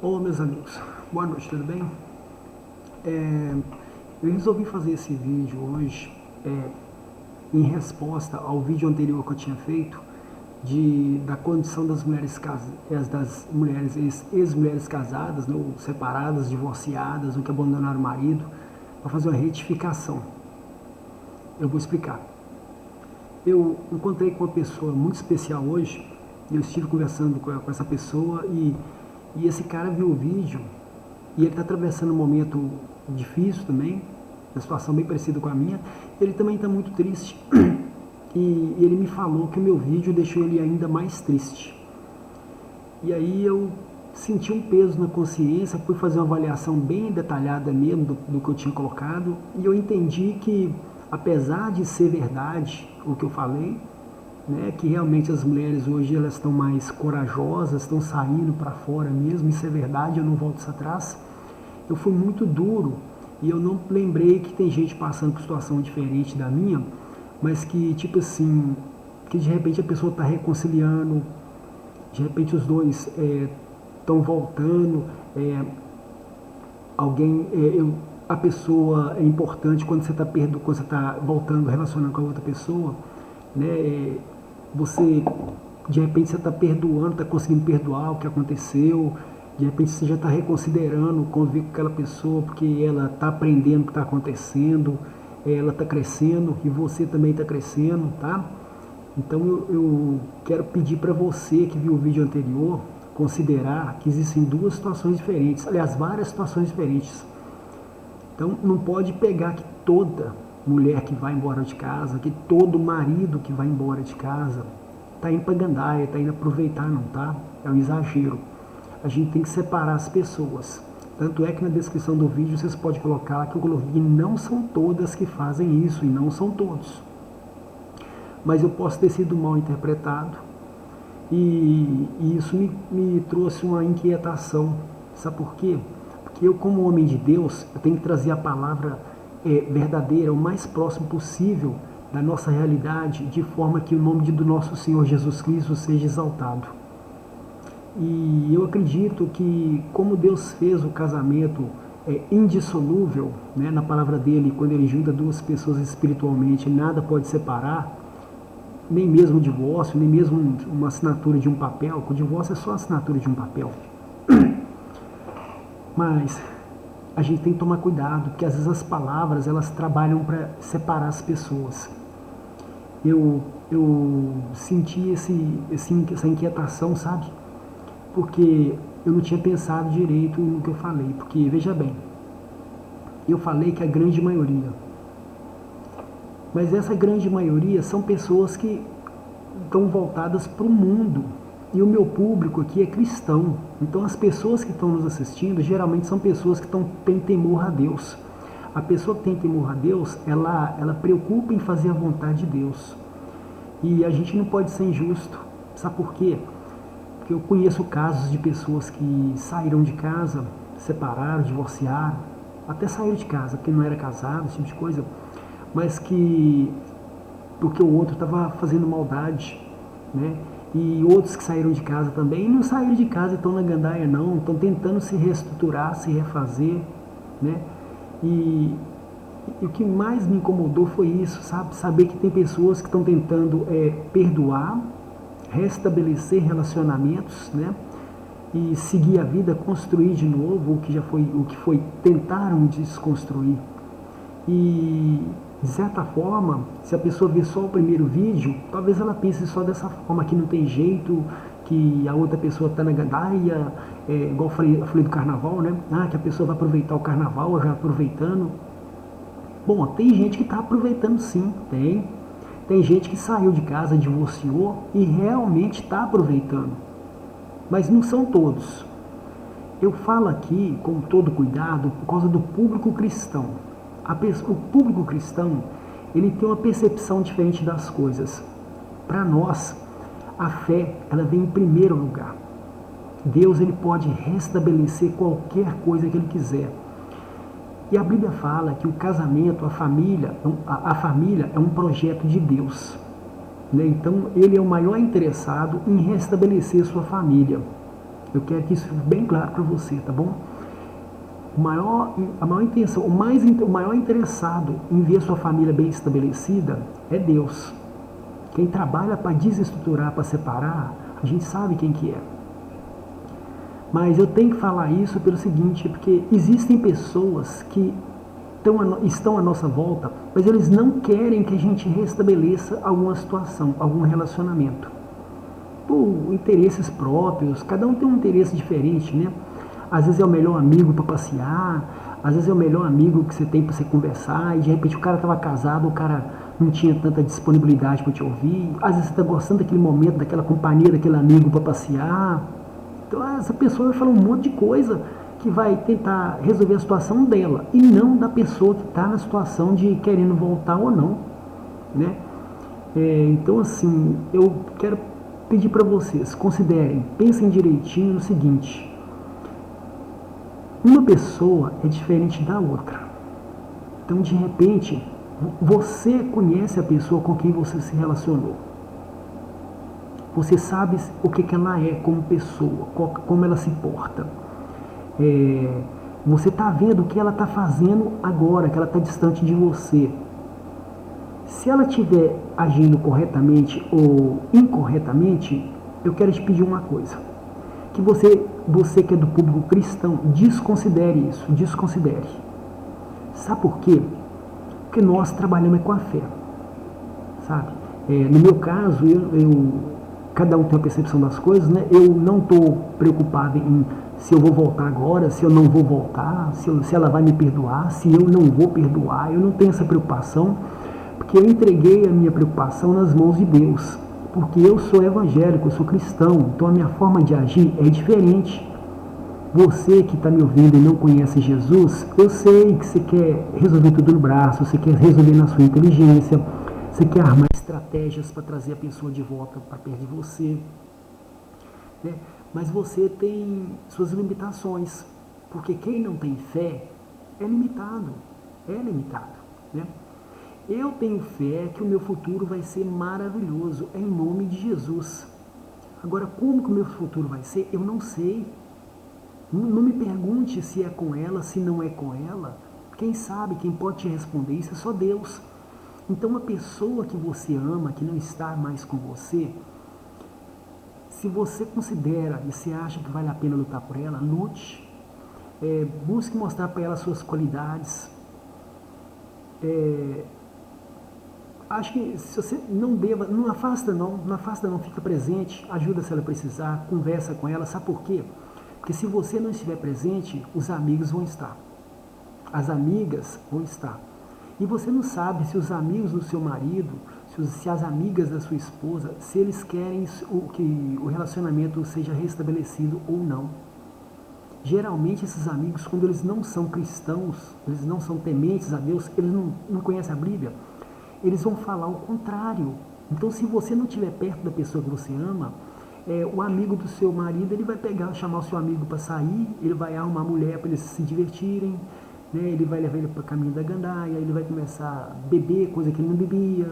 Olá, meus amigos. Boa noite, tudo bem? Eu resolvi fazer esse vídeo hoje em resposta ao vídeo anterior que eu tinha feito da condição das mulheres, das mulheres ex-mulheres casadas, né, ou separadas, divorciadas, ou que abandonaram o marido, para fazer uma retificação. Eu vou explicar. Eu encontrei com uma pessoa muito especial hoje, e eu estive conversando com essa pessoa e esse cara viu o vídeo e ele está atravessando um momento difícil também, uma situação bem parecida com a minha. Ele também está muito triste e ele me falou que o meu vídeo deixou ele ainda mais triste. E aí eu senti um peso na consciência, fui fazer uma avaliação bem detalhada mesmo do que eu tinha colocado e eu entendi que, apesar de ser verdade o que eu falei, né, que realmente as mulheres hoje elas estão mais corajosas, estão saindo para fora mesmo, isso é verdade, eu não volto isso atrás. Eu fui muito duro e eu não lembrei que tem gente passando por situação diferente da minha, mas que tipo assim, que de repente a pessoa está reconciliando, de repente os dois estão voltando, alguém, a pessoa é importante quando você está voltando, relacionando com a outra pessoa, né? Você, de repente, você está perdoando, está conseguindo perdoar o que aconteceu, de repente você já está reconsiderando conviver com aquela pessoa porque ela está aprendendo o que está acontecendo, ela está crescendo e você também está crescendo, tá? Então eu quero pedir para você que viu o vídeo anterior considerar que existem duas situações diferentes, aliás, várias situações diferentes. Então não pode pegar que toda mulher que vai embora de casa, que todo marido que vai embora de casa está indo para gandaia, está indo aproveitar, não tá? É um exagero. A gente tem que separar as pessoas. Tanto é que na descrição do vídeo vocês podem colocar que eu coloquei que não são todas que fazem isso e não são todos. Mas eu posso ter sido mal interpretado e isso me trouxe uma inquietação. Sabe por quê? Porque eu, como homem de Deus, eu tenho que trazer a palavra verdadeira, o mais próximo possível da nossa realidade, de forma que o nome do nosso Senhor Jesus Cristo seja exaltado. E eu acredito que, como Deus fez o casamento indissolúvel, né, na palavra dele, quando ele junta duas pessoas espiritualmente, nada pode separar, nem mesmo o divórcio, nem mesmo uma assinatura de um papel, porque o divórcio é só a assinatura de um papel. Mas a gente tem que tomar cuidado, porque às vezes as palavras elas trabalham para separar as pessoas. Eu senti essa inquietação, sabe? Porque eu não tinha pensado direito no que eu falei. Porque, veja bem, eu falei que a grande maioria. Mas essa grande maioria são pessoas que estão voltadas para o mundo. E o meu público aqui é cristão. Então as pessoas que estão nos assistindo geralmente são pessoas que têm temor a Deus. A pessoa que tem temor a Deus, ela preocupa em fazer a vontade de Deus. E a gente não pode ser injusto. Sabe por quê? Porque eu conheço casos de pessoas que saíram de casa, separaram, divorciaram, até saíram de casa, porque não era casado, esse tipo de coisa, mas que porque o outro estava fazendo maldade, né? E outros que saíram de casa também não saíram de casa e estão na gandaia não, estão tentando se reestruturar, se refazer, né? E o que mais me incomodou foi isso, sabe? Saber que tem pessoas que estão tentando perdoar, restabelecer relacionamentos, né? E seguir a vida, construir de novo o que foi tentaram desconstruir. E de certa forma, se a pessoa ver só o primeiro vídeo, talvez ela pense só dessa forma, que não tem jeito, que a outra pessoa está na gandaia, igual eu falei do carnaval, né? Que a pessoa vai aproveitar o carnaval, já aproveitando. Bom, tem gente que está aproveitando sim, tem. Tem gente que saiu de casa, divorciou e realmente está aproveitando. Mas não são todos. Eu falo aqui com todo cuidado por causa do público cristão. O público cristão, ele tem uma percepção diferente das coisas. Para nós, a fé, ela vem em primeiro lugar. Deus, ele pode restabelecer qualquer coisa que ele quiser. E a Bíblia fala que o casamento, a família é um projeto de Deus, né? Então, ele é o maior interessado em restabelecer sua família. Eu quero que isso fique bem claro para você, tá bom? A maior intenção, o maior interessado em ver sua família bem estabelecida é Deus. Quem trabalha para desestruturar, para separar, a gente sabe quem que é. Mas eu tenho que falar isso pelo seguinte, porque existem pessoas que estão à nossa volta, mas eles não querem que a gente restabeleça alguma situação, algum relacionamento. Por interesses próprios, cada um tem um interesse diferente, né? Às vezes é o melhor amigo para passear, às vezes é o melhor amigo que você tem para você conversar, e de repente o cara estava casado, o cara não tinha tanta disponibilidade para te ouvir, às vezes você está gostando daquele momento, daquela companhia, daquele amigo para passear. Então essa pessoa vai falar um monte de coisa que vai tentar resolver a situação dela e não da pessoa que está na situação de querendo voltar ou não, né? Então assim, eu quero pedir para vocês, considerem, pensem direitinho no seguinte: uma pessoa é diferente da outra. Então de repente, você conhece a pessoa com quem você se relacionou. Você sabe o que ela é como pessoa, como ela se porta. Você está vendo o que ela está fazendo agora, que ela está distante de você. Se ela estiver agindo corretamente ou incorretamente, eu quero te pedir uma coisa. Que você que é do público cristão, desconsidere isso, desconsidere. Sabe por quê? Porque nós trabalhamos com a fé, sabe? No meu caso, cada um tem a percepção das coisas, né? Eu não estou preocupado em se eu vou voltar agora, se eu não vou voltar, se ela vai me perdoar, se eu não vou perdoar. Eu não tenho essa preocupação, porque eu entreguei a minha preocupação nas mãos de Deus. Porque eu sou evangélico, eu sou cristão, então a minha forma de agir é diferente. Você que está me ouvindo e não conhece Jesus, eu sei que você quer resolver tudo no braço, você quer resolver na sua inteligência, você quer armar estratégias para trazer a pessoa de volta para perto de você, né? Mas você tem suas limitações, porque quem não tem fé é limitado, né? Eu tenho fé que o meu futuro vai ser maravilhoso, em nome de Jesus. Agora, como que o meu futuro vai ser, eu não sei. Não me pergunte se é com ela, se não é com ela. Quem sabe, quem pode te responder isso é só Deus. Então, uma pessoa que você ama, que não está mais com você, se você considera e você acha que vale a pena lutar por ela, lute. Busque mostrar para ela suas qualidades. Acho que se você não deva, não afasta não, fica presente, ajuda se ela precisar, conversa com ela. Sabe por quê? Porque se você não estiver presente, os amigos vão estar. As amigas vão estar. E você não sabe se os amigos do seu marido, se as amigas da sua esposa, se eles querem que o relacionamento seja restabelecido ou não. Geralmente esses amigos, quando eles não são cristãos, eles não são tementes a Deus, eles não conhecem a Bíblia, eles vão falar o contrário. Então, se você não estiver perto da pessoa que você ama, o amigo do seu marido, ele vai chamar o seu amigo para sair, ele vai arrumar a mulher para eles se divertirem, né? Ele vai levar ele para o caminho da gandaia, ele vai começar a beber coisa que ele não bebia,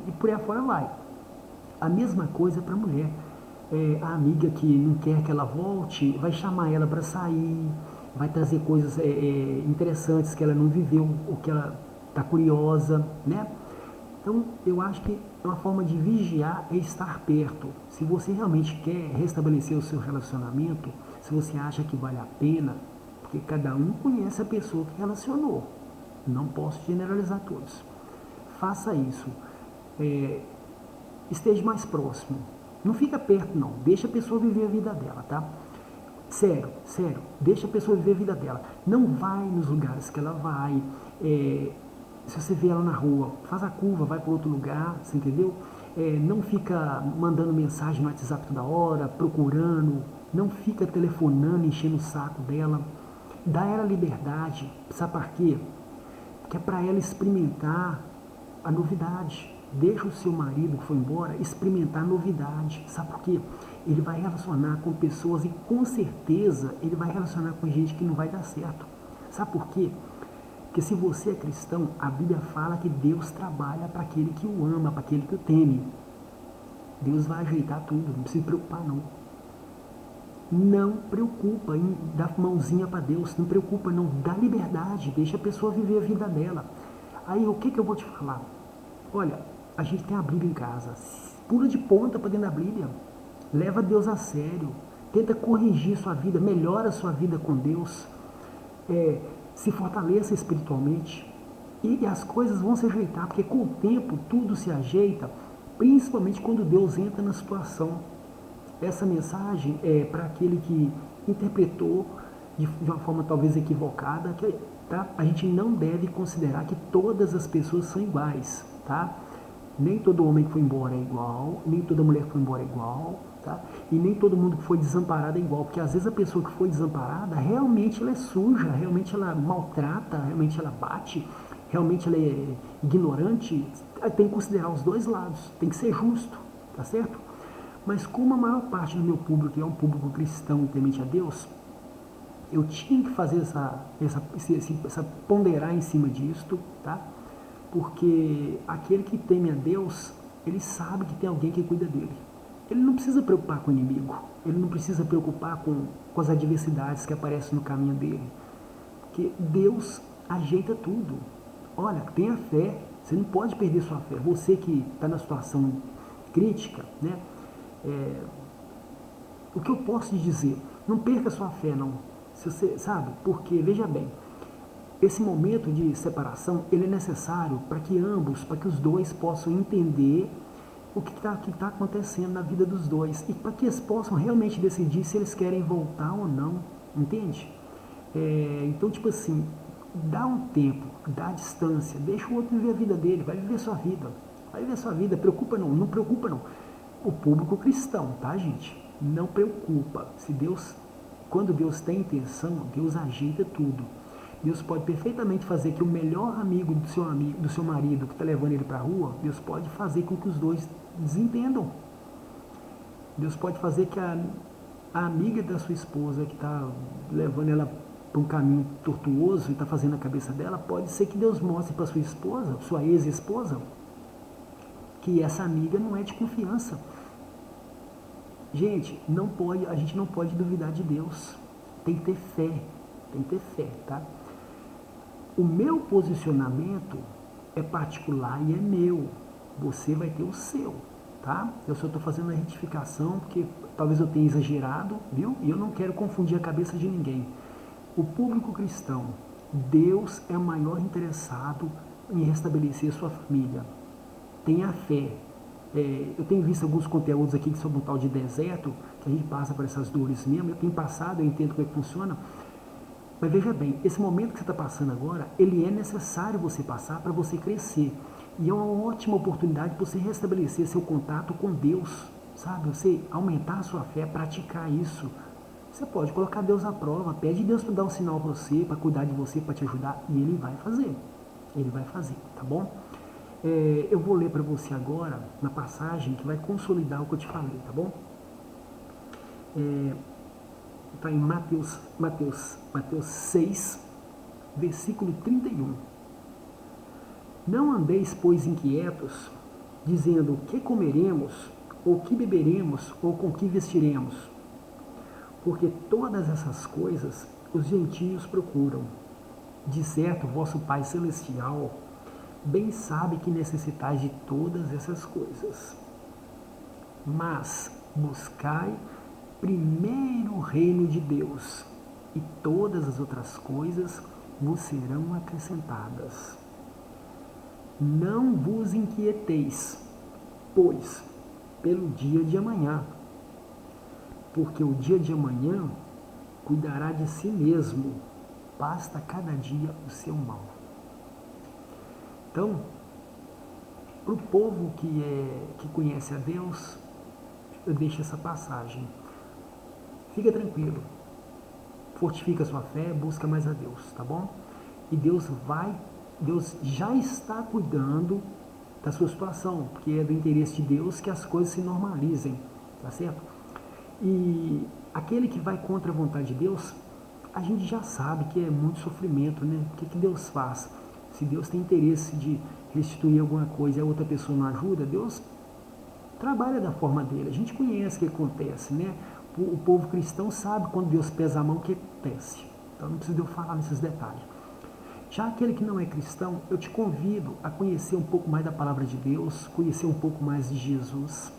e por aí afora vai. A mesma coisa para a mulher. A amiga que não quer que ela volte, vai chamar ela para sair, vai trazer coisas interessantes que ela não viveu, ou que ela está curiosa, né? Então, eu acho que uma forma de vigiar é estar perto. Se você realmente quer restabelecer o seu relacionamento, se você acha que vale a pena, porque cada um conhece a pessoa que relacionou. Não posso generalizar todos. Faça isso. Esteja mais próximo. Não fica perto, não. Deixa a pessoa viver a vida dela, tá? Sério. Deixa a pessoa viver a vida dela. Não vai nos lugares que ela vai. Se você vê ela na rua, faz a curva, vai para outro lugar, você entendeu? Não fica mandando mensagem no WhatsApp toda hora, procurando, não fica telefonando, enchendo o saco dela. Dá ela liberdade, sabe para quê? Que é para ela experimentar a novidade. Deixa o seu marido que foi embora experimentar a novidade. Sabe por quê? Ele vai relacionar com pessoas e com certeza ele vai relacionar com gente que não vai dar certo. Sabe por quê? Porque se você é cristão, a Bíblia fala que Deus trabalha para aquele que o ama, para aquele que o teme. Deus vai ajeitar tudo, não precisa se preocupar não. não preocupa em dar mãozinha para Deus, não preocupa, não, dá liberdade, deixa a pessoa viver a vida dela. Aí o que eu vou te falar? Olha, a gente tem a Bíblia em casa, pula de ponta para dentro da Bíblia, leva Deus a sério, tenta corrigir sua vida, melhora a sua vida com Deus, se fortaleça espiritualmente e as coisas vão se ajeitar, porque com o tempo tudo se ajeita, principalmente quando Deus entra na situação. Essa mensagem é para aquele que interpretou de uma forma talvez equivocada, que tá? A gente não deve considerar que todas as pessoas são iguais, tá? Nem todo homem que foi embora é igual, nem toda mulher que foi embora é igual, tá? E nem todo mundo que foi desamparado é igual, porque às vezes a pessoa que foi desamparada realmente ela é suja, realmente ela maltrata, realmente ela bate, realmente ela é ignorante. Tem que considerar os dois lados, tem que ser justo, tá certo? Mas como a maior parte do meu público é um público cristão e temente a Deus, eu tinha que fazer essa ponderar em cima disto, tá? Porque aquele que teme a Deus, ele sabe que tem alguém que cuida dele. Ele não precisa preocupar com o inimigo, ele não precisa preocupar com as adversidades que aparecem no caminho dele, porque Deus ajeita tudo. Olha, tenha fé, você não pode perder sua fé. Você que está na situação crítica, né? O que eu posso te dizer? Não perca sua fé, não. Se você sabe, porque veja bem, esse momento de separação ele é necessário para que ambos, para que os dois possam entender o que está acontecendo na vida dos dois e para que eles possam realmente decidir se eles querem voltar ou não, entende? Então, tipo assim, dá um tempo, dá distância, deixa o outro viver a vida dele, vai viver sua vida, preocupa não, não preocupa não. O público cristão, tá, gente? Não preocupa. Quando Deus tem intenção, Deus ajeita tudo. Deus pode perfeitamente fazer que o melhor amigo, do seu marido que está levando ele para a rua, Deus pode fazer com que os dois desentendam. Deus pode fazer que a amiga da sua esposa que está levando ela para um caminho tortuoso e está fazendo a cabeça dela, pode ser que Deus mostre para sua esposa, sua ex-esposa, que essa amiga não é de confiança. Gente, a gente não pode duvidar de Deus. Tem que ter fé, tá? O meu posicionamento é particular e é meu. Você vai ter o seu, tá? Eu só estou fazendo a retificação porque talvez eu tenha exagerado, viu? E eu não quero confundir a cabeça de ninguém. O público cristão, Deus é o maior interessado em restabelecer sua família. Tenha fé. Eu tenho visto alguns conteúdos aqui sobre um tal de deserto, que a gente passa por essas dores mesmo. Eu tenho passado, eu entendo como é que funciona. Mas veja bem, esse momento que você está passando agora, ele é necessário você passar para você crescer. E é uma ótima oportunidade para você restabelecer seu contato com Deus, sabe? Você aumentar a sua fé, praticar isso. Você pode colocar Deus à prova, pede Deus para dar um sinal para você, para cuidar de você, para te ajudar, e Ele vai fazer. Ele vai fazer, tá bom? Eu vou ler para você agora, na passagem, que vai consolidar o que eu te falei, tá bom? Está em Mateus 6, versículo 31. Não andeis, pois, inquietos, dizendo, que comeremos, ou que beberemos, ou com que vestiremos? Porque todas essas coisas os gentios procuram. De certo, vosso Pai Celestial bem sabe que necessitais de todas essas coisas. Mas buscai primeiro o reino de Deus, e todas as outras coisas vos serão acrescentadas. Não vos inquieteis, pois, pelo dia de amanhã, porque o dia de amanhã cuidará de si mesmo, basta cada dia o seu mal. Então, para o povo que conhece a Deus, eu deixo essa passagem. Fica tranquilo, fortifica sua fé, busca mais a Deus, tá bom? E Deus já está cuidando da sua situação, porque é do interesse de Deus que as coisas se normalizem, tá certo? E aquele que vai contra a vontade de Deus, a gente já sabe que é muito sofrimento, né? O que Deus faz? Se Deus tem interesse de restituir alguma coisa e a outra pessoa não ajuda, Deus trabalha da forma dele. A gente conhece o que acontece, né? O povo cristão sabe quando Deus pesa a mão, o que acontece. Então não precisa eu falar nesses detalhes. Já aquele que não é cristão, eu te convido a conhecer um pouco mais da palavra de Deus, conhecer um pouco mais de Jesus,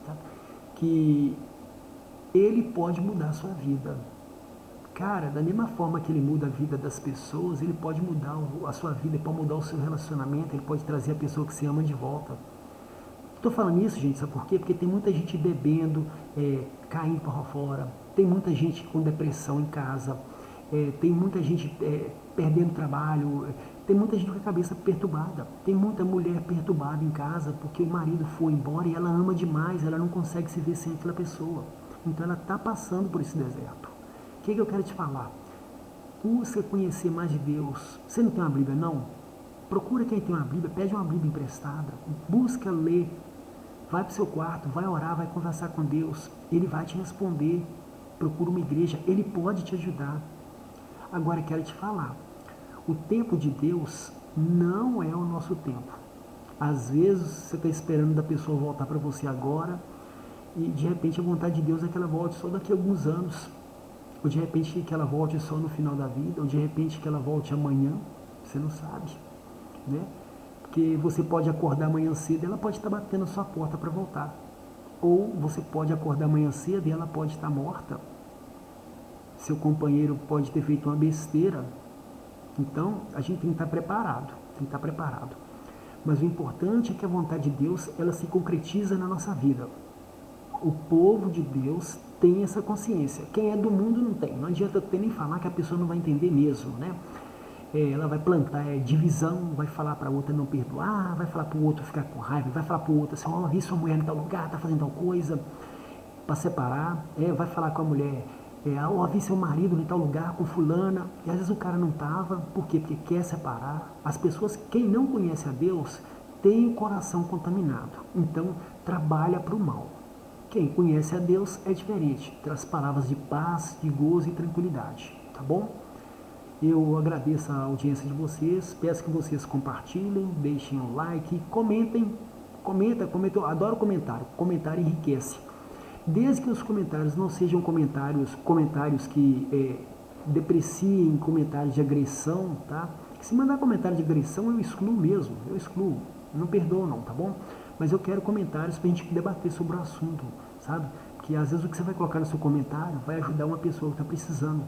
tá? Que ele pode mudar a sua vida. Cara, da mesma forma que ele muda a vida das pessoas, ele pode mudar a sua vida, ele pode mudar o seu relacionamento, ele pode trazer a pessoa que você ama de volta. Estou falando isso, gente, sabe por quê? Porque tem muita gente bebendo, caindo para fora, tem muita gente com depressão em casa, tem muita gente perdendo trabalho, tem muita gente com a cabeça perturbada, tem muita mulher perturbada em casa porque o marido foi embora e ela ama demais, ela não consegue se ver sem aquela pessoa. Então ela está passando por esse deserto. O que eu quero te falar? Busca conhecer mais de Deus. Você não tem uma Bíblia, não? Procura quem tem uma Bíblia, pede uma Bíblia emprestada, busca ler. Vai para o seu quarto, vai orar, vai conversar com Deus. Ele vai te responder. Procura uma igreja, ele pode te ajudar. Agora eu quero te falar, o tempo de Deus não é o nosso tempo. Às vezes você está esperando da pessoa voltar para você agora e de repente a vontade de Deus é que ela volte só daqui a alguns anos. Ou de repente que ela volte só no final da vida, ou de repente que ela volte amanhã, você não sabe, né? Porque você pode acordar amanhã cedo e ela pode estar batendo a sua porta para voltar. Ou você pode acordar amanhã cedo e ela pode estar morta. Seu companheiro pode ter feito uma besteira. Então, a gente tem que estar preparado, tem que estar preparado. Mas o importante é que a vontade de Deus, ela se concretiza na nossa vida. O povo de Deus tem essa consciência. Quem é do mundo não tem. Não adianta ter nem falar que a pessoa não vai entender mesmo, né? Ela vai plantar divisão, vai falar para a outra não perdoar, vai falar para o outro ficar com raiva, vai falar para o outro assim, ó, vi sua mulher em tal lugar, tá fazendo tal coisa, para separar, vai falar com a mulher, ó, vi seu marido em tal lugar com fulana, e às vezes o cara não tava, por quê? Porque quer separar. As pessoas, quem não conhece a Deus, tem o coração contaminado, então trabalha para o mal. Quem conhece a Deus é diferente, traz palavras de paz, de gozo e tranquilidade, tá bom? Eu agradeço a audiência de vocês, peço que vocês compartilhem, deixem um like, comentem, comenta, eu adoro comentário enriquece. Desde que os comentários não sejam comentários que depreciem, comentários de agressão, tá? Se mandar comentário de agressão eu excluo mesmo, não perdoo não, tá bom? Mas eu quero comentários pra gente debater sobre o assunto, sabe? Porque às vezes o que você vai colocar no seu comentário vai ajudar uma pessoa que está precisando,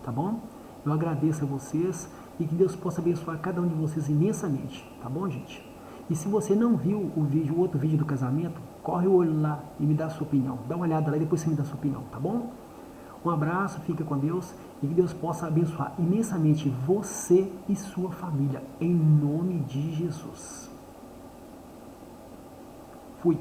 tá bom? Eu agradeço a vocês e que Deus possa abençoar cada um de vocês imensamente, tá bom, gente? E se você não viu o outro vídeo do casamento, corre o olho lá e me dá a sua opinião. Dá uma olhada lá e depois você me dá a sua opinião, tá bom? Um abraço, fica com Deus e que Deus possa abençoar imensamente você e sua família, em nome de Jesus. Fui.